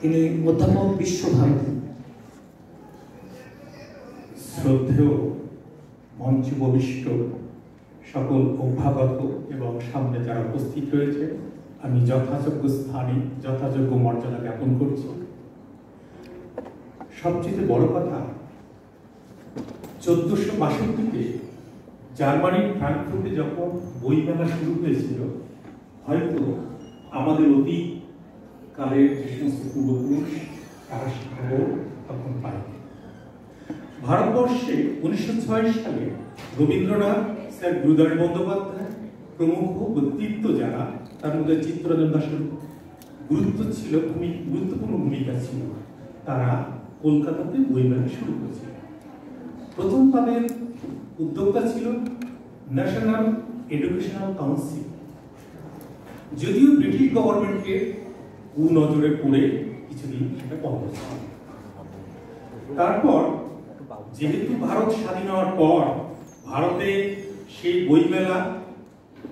তিনি অধ্যাপক বিশ্বভারতী। শ্রদ্ধেয় মঞ্চে উপবিষ্ট সকল অভ্যাগত এবং সামনে যারা উপস্থিত রয়েছে, আমি যথাযোগ্য স্থানে যথাযোগ্য মর্যাদা জ্ঞাপন করছি। সবচেয়ে বড় কথা, 1462-তে জার্মানির ফ্রাঙ্কফুর্টে যখন বইমেলা শুরু হয়েছিল, হয়তো আমাদের অতীত কালের যে সমস্ত পূর্বপুরুষ তারা সে খবর তখন পায়নি। ভারতবর্ষে 1906 সালে রবীন্দ্রনাথ, স্যার গুরুদাস বন্দ্যোপাধ্যায় প্রমুখ ব্যক্তিত্ব যারা, তার মধ্যে চিত্তরঞ্জন দাসের গুরুত্বপূর্ণ ভূমিকা ছিল, তারা কলকাতাতে বইমেলা শুরু করেছিল। প্রথম তাদের উদ্যোক্তা ছিল ন্যাশনাল এডুকেশনাল কাউন্সিল, যদিও ব্রিটিশ গভর্নমেন্টের কুনজরে পড়ে কিছুদিন সেটা বন্ধ ছিল। তারপর যেহেতু ভারত স্বাধীন হওয়ার পর ভারতে সেই বইমেলা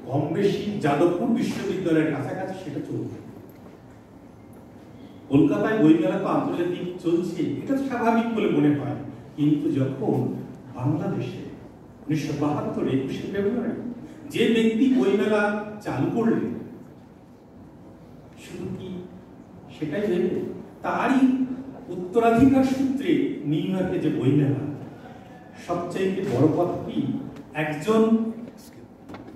কম বেশি যাদবপুর বিশ্ববিদ্যালয়ের কাছাকাছি সেটা চলবে। কলকাতায় বইমেলা তো আন্তর্জাতিক চলছে, এটা স্বাভাবিক বলে মনে হয়, কিন্তু যখন বাংলাদেশে 1972 21শে ফেব্রুয়ারি যে ব্যক্তি বইমেলা চালু করলেন, শুধু কি সেটাই ভেবে তারই উত্তরাধিকার সূত্রে নিউ ইয়র্কে যে বইমেলা, সবচাইতে বড় কথা কি, একজন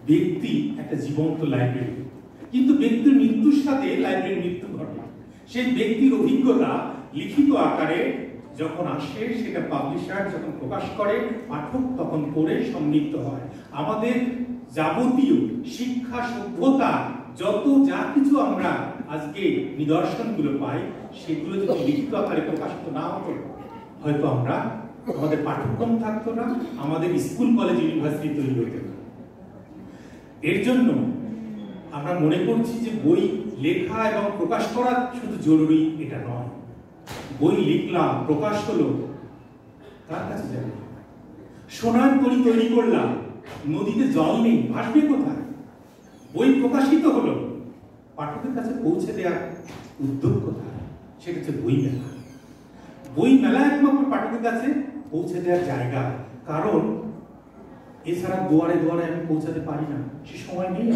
ব্যক্তি একটা জীবন্ত লাইব্রেরি, কিন্তু ব্যক্তির মৃত্যুর সাথে লাইব্রেরির মৃত্যু ঘটে। সেই ব্যক্তির অভিজ্ঞতা লিখিত আকারে যখন আসে, সেটা পাবলিশার যখন প্রকাশ করে, পাঠক তখন পড়ে সমৃদ্ধ হয়। আমাদের যাবতীয় শিক্ষা সভ্যতা যত যা কিছু আমরা আজকে নিদর্শনগুলো পাই, সেগুলো যদি লিখিত আকারে প্রকাশিত না হতো, হয়তো আমরা আমাদের পাঠ্যক্রম থাকতো না, আমাদের স্কুল কলেজ ইউনিভার্সিটি তৈরি হতো না। এর জন্য আমরা মনে করছি যে বই লেখা এবং প্রকাশ করা শুধু জরুরি এটা নয়। বই লিখলাম, প্রকাশ হলো, কার কাছে যাবে? সোনার তরী তৈরি করলাম, নদীতে জল নেই, ভাসবে কোথায়? বই প্রকাশিত হলো, পাঠকের কাছে পৌঁছে দেওয়ার উদ্যোগ কোথায়? সেটা হচ্ছে বই মেলা। বই মেলা একমাত্র পাঠকের কাছে পৌঁছে দেওয়ার জায়গা, কারণ এছাড়া দুয়ারে দুয়ারে আমি পৌঁছাতে পারি না, সে সময় নেই।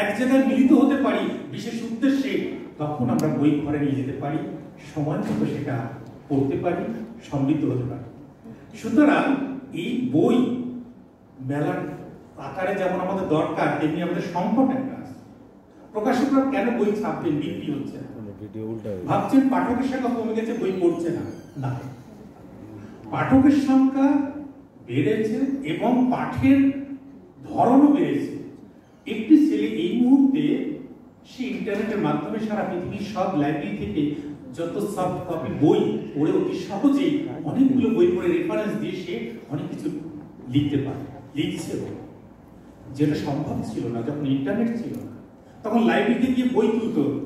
এক জায়গায় মিলিত হতে পারি বিশেষ উদ্দেশ্যে, তখন আমরা বই ঘরে নিয়ে যেতে পারি, সময় মতো সেটা পড়তে পারি, সমৃদ্ধ হতে পারি। সুতরাং এই বই মেলার আকারে যেমন আমাদের দরকার, তেমনি আমাদের সংকট একটা আছে। প্রকাশকরা কেন বই ছাপবেন, বিক্রি হচ্ছে না? ভাবছেন পাঠকের সংখ্যা কমে গেছে, বই পড়ছে না। না, পাঠকের সংখ্যা বেড়েছে এবং পাঠের ধরনও বেড়েছে। একটি ছেলে এই মুহূর্তে সে ইন্টারনেটের মাধ্যমে সারা পৃথিবীর সব লাইব্রেরি থেকে যত সফট কপি বই পড়ে অতি সহজেই অনেকগুলো বই পড়ে রেফারেন্স দিয়ে সে অনেক কিছু লিখতে পারে, লিখছে, যেটা সম্ভব ছিল না যখন ইন্টারনেট ছিল না। তখন লাইব্রেরিতে গিয়ে বই তুলতে হতো,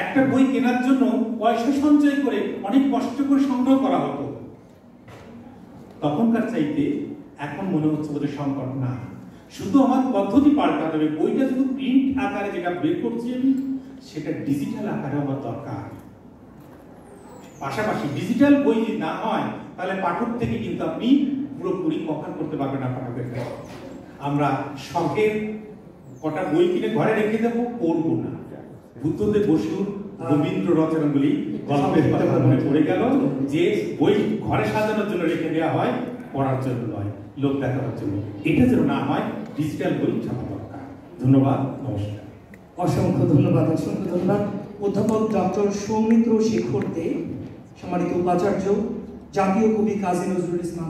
একটা বই কেনার জন্য পয়সা সঞ্চয় করে অনেক কষ্ট করে সংগ্রহ করা হতো। তখনকার চাইতে এখন মনে হচ্ছে ওদের সংকট না, শুধু আমার পদ্ধতি পাল্টাতে হবে। বইটা শুধু প্রিন্ট আকারে যেটা বের করছি আমি, সেটা ডিজিটাল আকারে আমার দরকার। পাশাপাশি ডিজিটাল বই যদি না হয়, তাহলে পাঠক থেকে কিন্তু আপনি পুরোপুরি কভার করতে পারবেন না পাঠকের কাছে। আমরা শখের কটা বই কিনে ঘরে রেখে দেবো, পড়বো না। বুদ্ধদেব বসুর রবীন্দ্র রচনাগুলি গল্পের কথা মনে পড়ে গেল, যে বই ঘরে সাজানোর জন্য রেখে দেওয়া হয়, পড়ার জন্য নয়, লোক দেখানোর জন্য। এটা যেন না হয়, ডিজিটাল বই ছাপা দরকার। ধন্যবাদ, নমস্কার। অসংখ্য ধন্যবাদ, অসংখ্য ধন্যবাদ। অধ্যাপক ডক্টর সৌমিত্র শেখর দে, সম্মানিত উপাচার্য, জাতীয় কবি কাজী নজরুল ইসলাম।